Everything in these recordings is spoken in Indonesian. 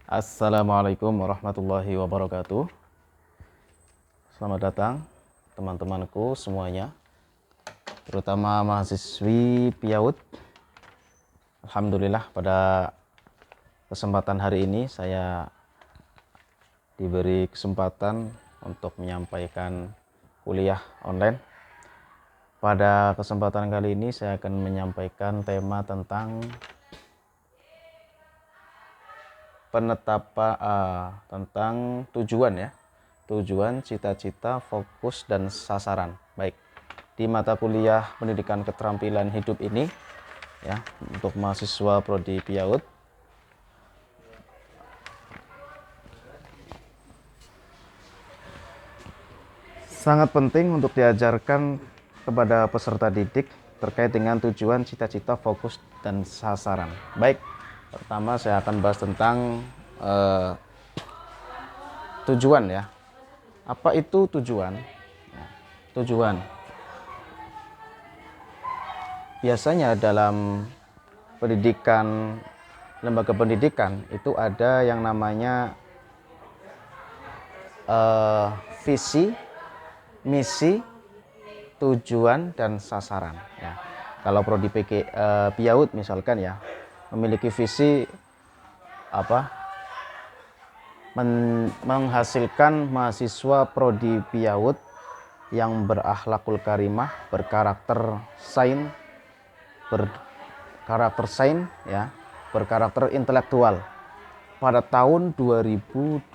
Assalamualaikum warahmatullahi wabarakatuh. Selamat datang teman-temanku semuanya, terutama mahasiswi PIAUD. Alhamdulillah pada kesempatan hari ini saya diberi kesempatan untuk menyampaikan kuliah online. Pada kesempatan kali ini saya akan menyampaikan tema tentang tentang tujuan, cita-cita, fokus, dan sasaran. Baik, di mata kuliah pendidikan keterampilan hidup ini ya, untuk mahasiswa prodi PIAUD, sangat penting untuk diajarkan kepada peserta didik terkait dengan tujuan, cita-cita, fokus, dan sasaran. Baik, pertama saya akan bahas tentang tujuan ya. Apa itu tujuan? Tujuan biasanya dalam pendidikan, lembaga pendidikan itu ada yang namanya visi, misi, tujuan, dan sasaran ya. Kalau prodi PIAUD misalkan ya, memiliki visi menghasilkan mahasiswa prodi PIAUD yang berakhlakul karimah, berkarakter sains ya, berkarakter intelektual pada tahun 2025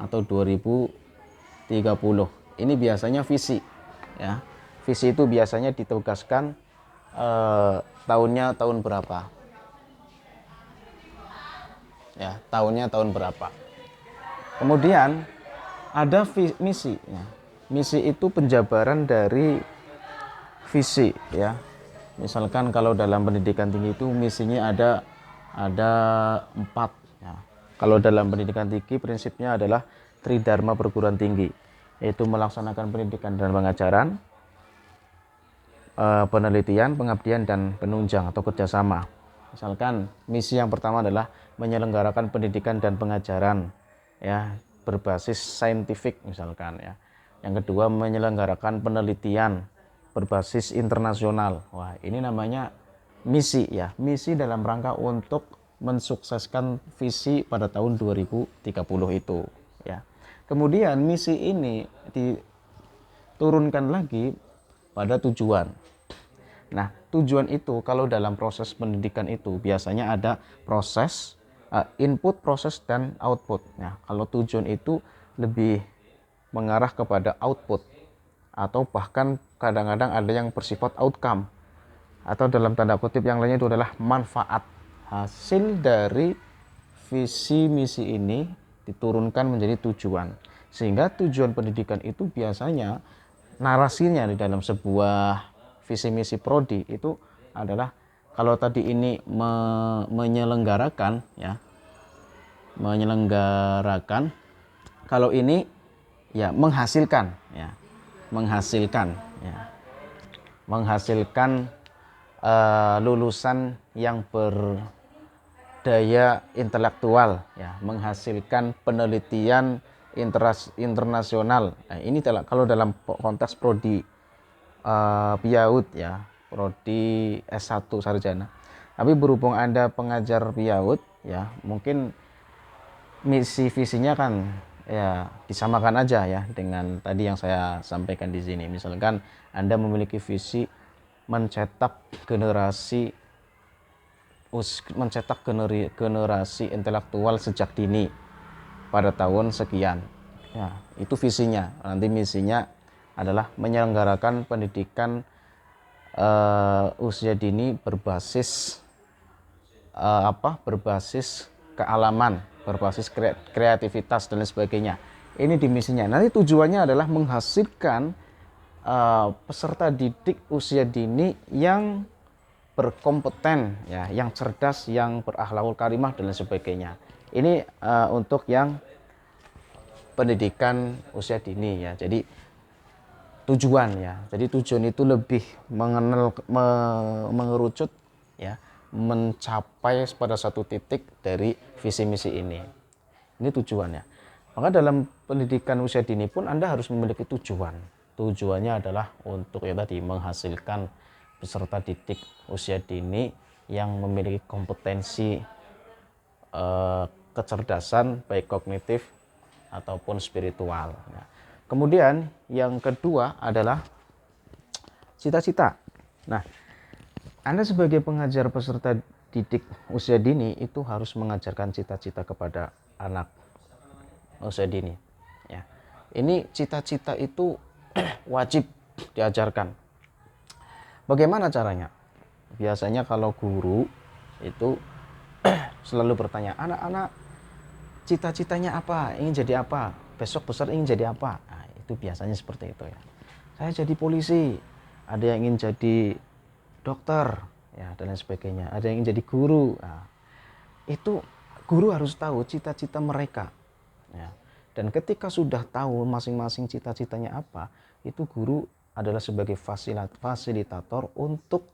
atau 2030. Ini biasanya visi ya. Visi itu biasanya ditugaskan tahunnya tahun berapa ya, tahunnya tahun berapa. Kemudian ada misi ya. Misi itu penjabaran dari visi ya. Misalkan kalau dalam pendidikan tinggi itu misinya ada 4 ya. Kalau dalam pendidikan tinggi prinsipnya adalah Tridharma perguruan tinggi, yaitu melaksanakan pendidikan dan pengajaran, penelitian, pengabdian, dan penunjang atau kerjasama. Misalkan misi yang pertama adalah menyelenggarakan pendidikan dan pengajaran ya, berbasis saintifik misalkan ya. Yang kedua menyelenggarakan penelitian berbasis internasional. Wah, ini namanya misi ya. Misi dalam rangka untuk mensukseskan visi pada tahun 2030 itu ya. Kemudian misi ini diturunkan lagi pada tujuan. Nah, tujuan itu kalau dalam proses pendidikan itu biasanya ada proses input, proses, dan output. Nah, kalau tujuan itu lebih mengarah kepada output atau bahkan kadang-kadang ada yang bersifat outcome atau dalam tanda kutip yang lainnya itu adalah manfaat. Hasil dari visi misi ini diturunkan menjadi tujuan. Sehingga tujuan pendidikan itu biasanya narasinya di dalam sebuah visi misi prodi itu adalah, kalau tadi ini menyelenggarakan ya, kalau ini ya menghasilkan lulusan yang berdaya intelektual ya, menghasilkan penelitian internasional. Nah, ini kalau dalam konteks prodi PIAUD ya, prodi S1 sarjana. Tapi berhubung Anda pengajar PIAUD ya, mungkin misi visinya kan ya disamakan aja ya dengan tadi yang saya sampaikan di sini. Misalkan Anda memiliki visi mencetak generasi intelektual sejak dini pada tahun sekian. Ya, itu visinya. Nanti misinya adalah menyelenggarakan pendidikan usia dini berbasis berbasis kealaman, berbasis kreativitas dan lain sebagainya. Ini di misinya. Nanti tujuannya adalah menghasilkan peserta didik usia dini yang berkompeten ya, yang cerdas, yang berakhlakul karimah dan lain sebagainya. Ini untuk yang pendidikan usia dini ya. Jadi tujuan ya. Jadi tujuan itu lebih mengerucut ya mencapai pada satu titik dari visi misi ini. Ini tujuannya. Maka dalam pendidikan usia dini pun Anda harus memiliki tujuan. Tujuannya adalah untuk ya tadi menghasilkan peserta didik usia dini yang memiliki kompetensi kecerdasan baik kognitif ataupun spiritual. Nah, kemudian yang kedua adalah cita-cita. Nah, Anda sebagai pengajar peserta didik usia dini itu harus mengajarkan cita-cita kepada anak usia dini. Ya, ini cita-cita itu wajib diajarkan. Bagaimana caranya? Biasanya kalau guru itu selalu bertanya, anak-anak cita-citanya apa? Ingin jadi apa? Besok besar ingin jadi apa? Nah, itu biasanya seperti itu ya. Saya jadi polisi, ada yang ingin jadi dokter, ya dan lain sebagainya. Ada yang ingin jadi guru. Nah, itu guru harus tahu cita-cita mereka. Ya. Dan ketika sudah tahu masing-masing cita-citanya apa, itu guru adalah sebagai fasilitator untuk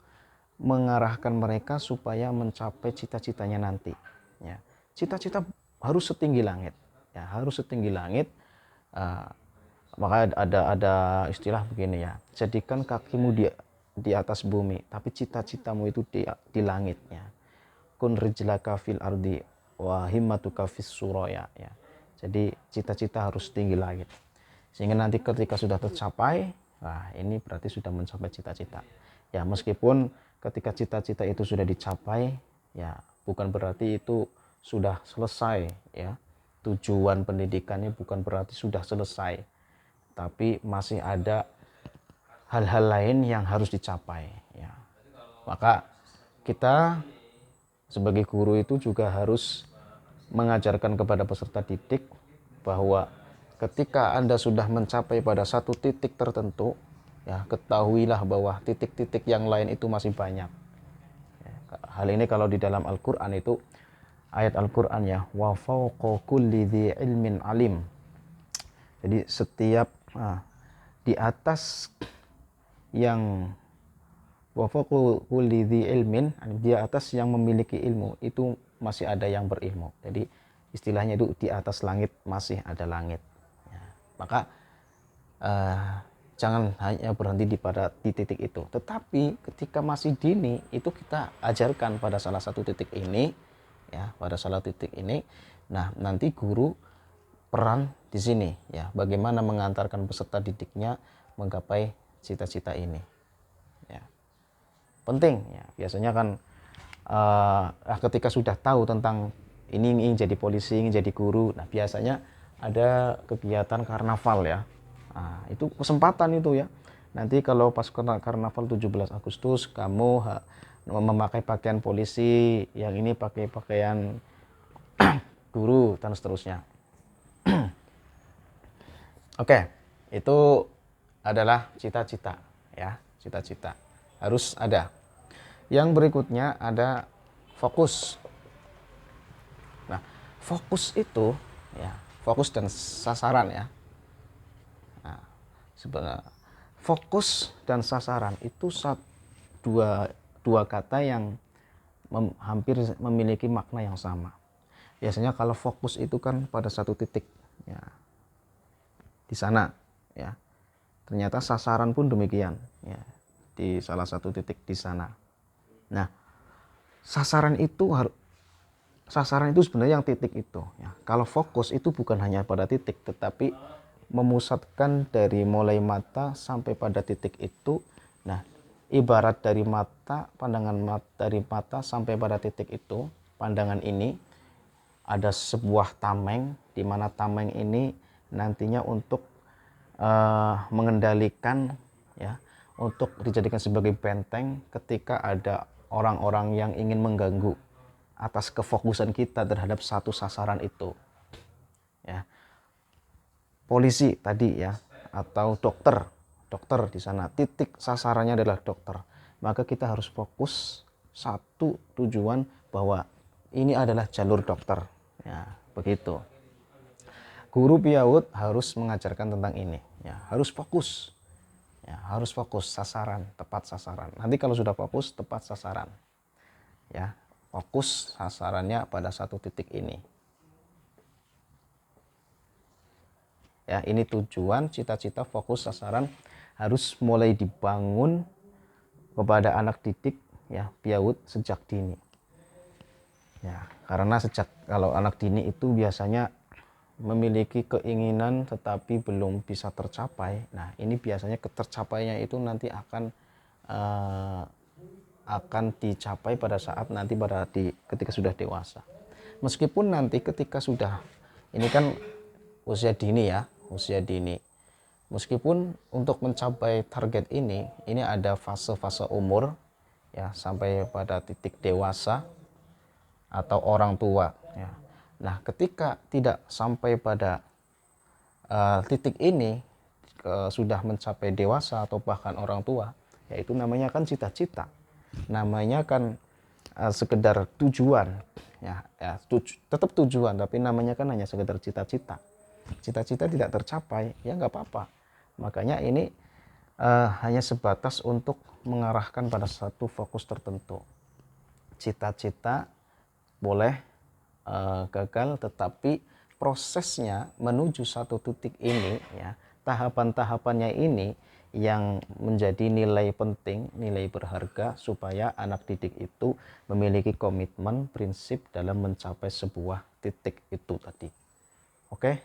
mengarahkan mereka supaya mencapai cita-citanya nanti. Ya, cita-cita harus setinggi langit. Ya, harus setinggi langit. Maka ada istilah begini ya. Jadikan kakimu di atas bumi, tapi cita-citamu itu di langitnya. Kun rijlaka fil ardi wa himmatuka fis suraya. Ya. Jadi cita-cita harus tinggi langit. Sehingga nanti ketika sudah tercapai, nah ini berarti sudah mencapai cita-cita. Ya, meskipun ketika cita-cita itu sudah dicapai, ya bukan berarti itu sudah selesai ya. Tujuan pendidikannya bukan berarti sudah selesai, tapi masih ada hal-hal lain yang harus dicapai ya. Maka kita sebagai guru itu juga harus mengajarkan kepada peserta didik bahwa ketika Anda sudah mencapai pada satu titik tertentu, ya ketahuilah bahwa titik-titik yang lain itu masih banyak. Hal ini kalau di dalam Al-Quran itu ayat Al-Quran ya, wa fawqa kulli dzi ilmin alim. Jadi setiap di atas yang wa fawqa kulli dzi ilmin, di atas yang memiliki ilmu itu masih ada yang berilmu. Jadi istilahnya itu di atas langit masih ada langit. Ya, maka jangan hanya berhenti di titik itu, tetapi ketika masih dini itu kita ajarkan pada salah satu titik ini ya, pada salah titik ini. Nah, nanti guru peran di sini ya, bagaimana mengantarkan peserta didiknya menggapai cita-cita ini ya. Penting ya, biasanya kan ketika sudah tahu tentang ini ingin jadi polisi, ingin jadi guru, nah biasanya ada kegiatan karnaval ya. Nah, itu kesempatan itu ya. Nanti kalau pas karnaval 17 Agustus kamu memakai pakaian polisi, yang ini pakai pakaian guru dan seterusnya. Oke, itu adalah cita-cita ya, cita-cita harus ada. Yang berikutnya ada fokus. Nah, fokus itu ya, fokus dan sasaran ya. Nah, sebenarnya fokus dan sasaran itu dua kata yang hampir memiliki makna yang sama. Biasanya kalau fokus itu kan pada satu titik ya, di sana ya. Ternyata sasaran pun demikian ya, di salah satu titik di sana. Nah, sasaran itu sebenarnya yang titik itu ya. Kalau fokus itu bukan hanya pada titik, tetapi memusatkan dari mulai mata sampai pada titik itu. Nah, ibarat dari mata, dari mata sampai pada titik itu, pandangan ini ada sebuah tameng, di mana tameng ini nantinya untuk mengendalikan ya, untuk dijadikan sebagai benteng ketika ada orang-orang yang ingin mengganggu atas kefokusan kita terhadap satu sasaran itu ya. Polisi tadi ya, atau dokter di sana titik sasarannya adalah dokter, maka kita harus fokus satu tujuan bahwa ini adalah jalur dokter ya, begitu. Guru PIAUD harus mengajarkan tentang ini ya, harus fokus ya, harus fokus sasaran, tepat sasaran. Nanti kalau sudah fokus tepat sasaran ya, fokus sasarannya pada satu titik ini. Ya, ini tujuan, cita-cita, fokus, sasaran harus mulai dibangun kepada anak didik ya, PIAWUD sejak dini. Ya, karena kalau anak dini itu biasanya memiliki keinginan tetapi belum bisa tercapai. Nah, ini biasanya ketercapainya itu nanti akan dicapai pada saat nanti ketika sudah dewasa. Meskipun nanti ketika sudah, ini kan usia dini ya, usia dini. Meskipun untuk mencapai target ini ada fase-fase umur ya, sampai pada titik dewasa atau orang tua ya. Nah, ketika tidak sampai pada titik ini, sudah mencapai dewasa atau bahkan orang tua, yaitu namanya kan cita-cita, namanya kan sekedar tujuan ya, tetap tujuan, tapi namanya kan hanya sekedar cita-cita. Cita-cita tidak tercapai ya nggak apa-apa. Makanya ini hanya sebatas untuk mengarahkan pada satu fokus tertentu. Cita-cita boleh gagal, tetapi prosesnya menuju satu titik ini ya, tahapan-tahapannya ini yang menjadi nilai penting, nilai berharga supaya anak didik itu memiliki komitmen, prinsip dalam mencapai sebuah titik itu tadi. Oke,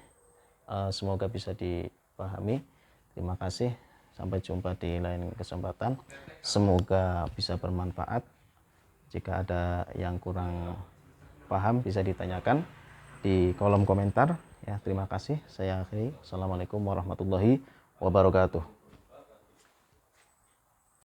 semoga bisa dipahami. Terima kasih, sampai jumpa di lain kesempatan. Semoga bisa bermanfaat. Jika ada yang kurang paham bisa ditanyakan di kolom komentar ya. Terima kasih, saya akhiri. Assalamualaikum warahmatullahi wabarakatuh.